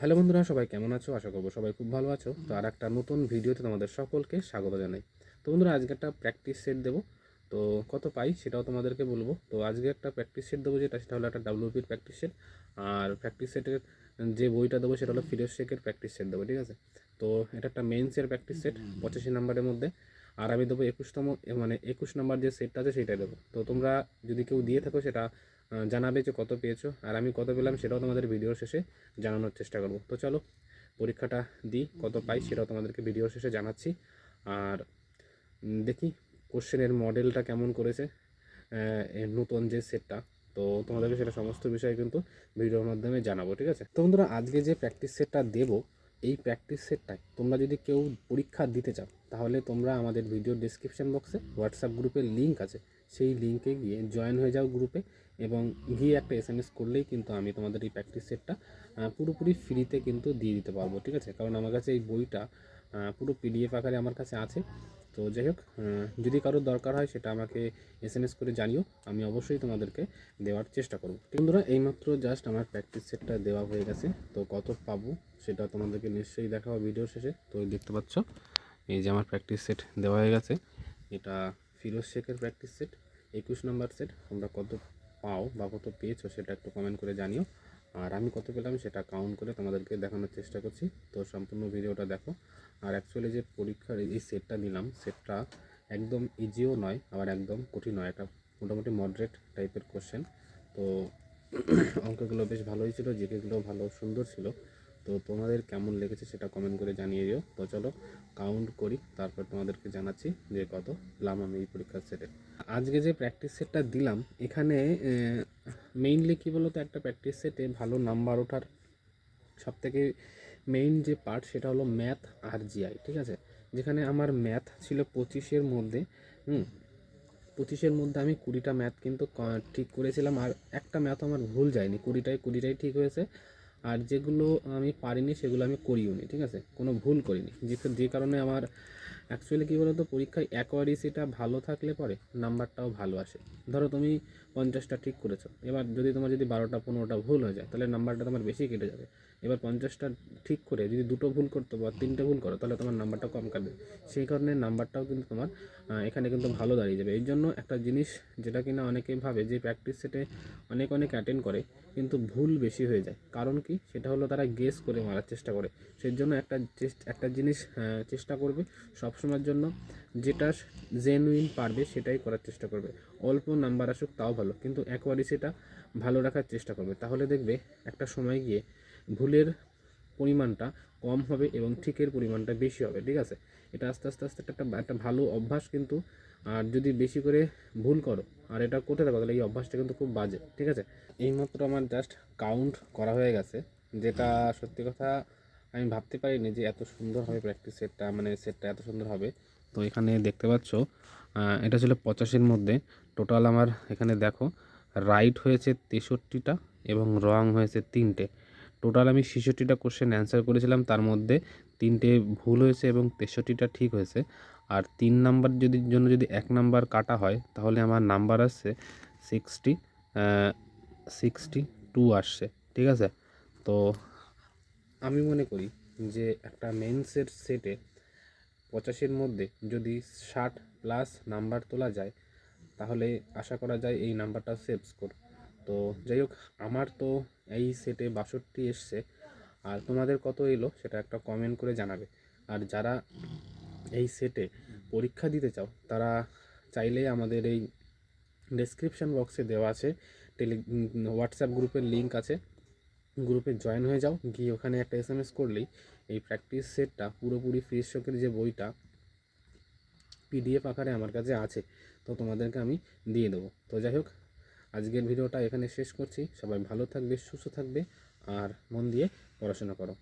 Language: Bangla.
হ্যালো বন্ধুরা, সবাই কেমন আছো? আশা করবো সবাই খুব ভালো আছো। তো আর একটা নতুন ভিডিওতে তোমাদের সকলকে স্বাগত জানাই। তো বন্ধুরা, আজকে একটা প্র্যাকটিস সেট দেবো। তো কত পাই সেটাও তোমাদেরকে বলবো। তো আজকে একটা প্র্যাকটিস সেট দেবো, সেটা হলো একটা ডাব্লিউপির প্র্যাকটিস সেট। আর প্র্যাকটিস সেটের যে বইটা দেবো সেটা হলো ফিরোজ শেখের প্র্যাকটিস সেট দেবো, ঠিক আছে? তো এটা একটা মেন্সের প্র্যাকটিস সেট 85 নাম্বারের মধ্যে। আর আমি দেবো 21 নাম্বার যে সেটটা আছে সেটাই দেবো। তো তোমরা যদি কেউ দিয়ে থাকো সেটা জানাবে যে কত পেয়েছো, আর আমি কত পেলাম সেটাও তোমাদের ভিডিওর শেষে জানানোর চেষ্টা করব। তো চলো পরীক্ষাটা দিই, কত পাই সেটাও তোমাদেরকে ভিডিওর শেষে জানাচ্ছি। আর দেখি কোশ্চেনের মডেলটা কেমন করেছে নতুন যে সেটটা। তো তোমাদেরকে সেটা সমস্ত বিষয় কিন্তু ভিডিওর মাধ্যমে জানাবো, ঠিক আছে? তো বন্ধুরা, আজকে যে প্র্যাকটিস সেটটা দেবো, এই প্র্যাকটিস সেটটাই তোমরা যদি কেউ পরীক্ষা দিতে চাও তাহলে তোমরা আমাদের ভিডিও ডিসক্রিপশান বক্সে হোয়াটসঅ্যাপ গ্রুপের লিঙ্ক আছে, সেই লিঙ্কে গিয়ে জয়েন হয়ে যাও গ্রুপে, এবং গিয়ে একটা SMS করলেই কিন্তু আমি তোমাদের এই প্র্যাকটিস সেটটা পুরোপুরি ফ্রিতে কিন্তু দিয়ে দিতে পারবো, ঠিক আছে? কারণ আমার কাছে এই বইটা পুরো PDF আকারে আমার কাছে আছে। তো যাই হোক, যদি কারোর দরকার হয় সেটা আমাকে SMS করে জানিও, আমি অবশ্যই তোমাদেরকে দেওয়ার চেষ্টা করব। বন্ধুরা, এইমাত্র জাস্ট আমার প্র্যাকটিস সেটটা দেওয়া হয়ে গেছে। তো কত পাবো সেটা তোমাদেরকে নিশ্চয়ই দেখাবো ভিডিওর শেষে। তো দেখতে পাচ্ছ এই যে আমার প্র্যাকটিস সেট দেওয়া হয়ে গেছে। এটা ফিরোজ শেখের প্র্যাকটিস সেট 21 নাম্বার সেট। তোমরা কত পাও বা কত পেয়েছো সেটা একটু কমেন্ট করে জানিও, আর আমি কত পেলাম সেটা কাউন্ট করে তোমাদেরকে দেখানোর চেষ্টা করছি। তো সম্পূর্ণ ভিডিওটা দেখো। আর অ্যাকচুয়ালি যে পরীক্ষার এই সেটটা নিলাম, সেটটা একদম ইজিও নয় আবার একদম কঠিন নয়, এটা মোটামুটি মডারেট টাইপের কোশ্চেন। তো অঙ্কগুলো বেশ ভালোই ছিল, জিকেগুলো ভালো সুন্দর ছিল। তো তোমাদের কেমন লেগেছে সেটা কমেন্ট করে জানিয়ে দিও। তো চলো কাউন্ট করি, তারপর তোমাদেরকে জানাচ্ছি যে কত পেলাম আমি এই পরীক্ষার সেটে। আজকে যে প্র্যাকটিস সেটটা দিলাম এখানে মেইনলি কী বলতো, একটা প্র্যাকটিস সেটে ভালো নাম্বার ওঠার সবথেকে মেইন যে পার্ট সেটা হলো ম্যাথ আর জিআই, ঠিক আছে? যেখানে আমার ম্যাথ ছিল 25-এর মধ্যে। 25-এর মধ্যে আমি 20টা ম্যাথ কিন্তু ঠিক করেছিলাম, আর একটা ম্যাথ আমার ভুল যায়নি, 20টাই ঠিক হয়েছে। আর যেগুলো আমি পারিনি সেগুলো আমি করিও নি, ঠিক আছে? কোনো ভুল করিনি, যে কারণে আমার অ্যাকচুয়ালি কী বলো তো, পরীক্ষায় অ্যাকোয়ারিসিটা ভালো থাকলে পরে নাম্বারটাও ভালো আসে। ধরো তুমি 50টা ঠিক করেছো, এবার যদি তোমার 12টা 15টা ভুল হয়ে যায় তাহলে নাম্বারটা তোমার বেশি কেটে যাবে। এবার 50টা ঠিক করে যদি 2টো ভুল করতো বা 3টে ভুল করো তাহলে তোমার নাম্বারটা কম কাটবে। সেই কারণে নাম্বারটাও কিন্তু তোমার এখানে কিন্তু ভালো দাঁড়িয়ে যাবে। এই জন্য একটা জিনিস যেটা কিনা অনেকে ভাবে যে প্র্যাকটিস সেটে অনেক অ্যাটেন্ড করে কিন্তু ভুল বেশি হয়ে যায়, কারণ কি সেটা হলো তারা গেস করে মারার চেষ্টা করে। সেই জন্য একটা জিনিস চেষ্টা করবে সবসময়ের জন্য, যেটা জেনুইন পারবে সেটাই করার চেষ্টা করবে। অল্প নাম্বার আসুক তাও ভালো, কিন্তু অ্যাকুয়ারেসিটা ভালো রাখার চেষ্টা করবে। তাহলে দেখবে একটা সময় গিয়ে ভুলের পরিমাণটা কম হবে এবং ঠিকের পরিমাণটা বেশি হবে, ঠিক আছে? এটা আস্তে আস্তে আস্তে একটা ভালো অভ্যাস কিন্তু। আর যদি বেশি করে ভুল করো আর এটা করতে থাকো তাহলে এই অভ্যাসটা কিন্তু খুব বাজে, ঠিক আছে? এইমাত্র আমার জাস্ট কাউন্ট করা হয়ে গেছে, যেটা সত্যি কথা আমি ভাবতে পারিনি যে এত সুন্দর হবে প্র্যাকটিস সেটটা, সেটটা এত সুন্দর হবে। তো এখানে দেখতে পাচ্ছ এটা ছিল 85-এর মধ্যে। টোটাল আমার এখানে দেখো রাইট হয়েছে 63টা এবং রং হয়েছে 3টে। টোটাল আমি 66টা কোশ্চেন অ্যান্সার করেছিলাম, তার মধ্যে 3টে ভুল হয়েছে এবং 63টা ঠিক হয়েছে। আর 3 নাম্বার যদি 1 নাম্বার কাটা হয় তাহলে আমার নাম্বার আসছে 62 আসছে, ঠিক আছে? তো আমি মনে করি যে একটা মেন্সের সেটে 85-এর মধ্যে যদি 60+ নাম্বার তোলা যায় তাহলে আশা করা যায় এই নাম্বারটা সেভ স্কোর। তো যাই হোক, আমার তো এই সেটে 62 এসছে, আর তোমাদের কত এলো সেটা একটা কমেন্ট করে জানাবে। আর যারা এই সেটে পরীক্ষা দিতে চাও তারা চাইলেই আমাদের এই ডেসক্রিপশান বক্সে দেওয়া আছে হোয়াটসঅ্যাপ গ্রুপের লিঙ্ক আছে, গ্রুপে জয়েন হয়ে যাও, গিয়ে ওখানে একটা SMS করলেই এই প্র্যাকটিস সেটটা পুরোপুরি ফিরোজ শেখের যে বইটা PDF আকারে আমার কাছে আছে, তো তোমাদেরকে আমি দিয়ে দেবো। তো যাই হোক, আজকের ভিডিওটা এখানে শেষ করছি। সবাই ভালো থাকবে, সুস্থ থাকবে, আর মন দিয়ে পড়াশোনা করো।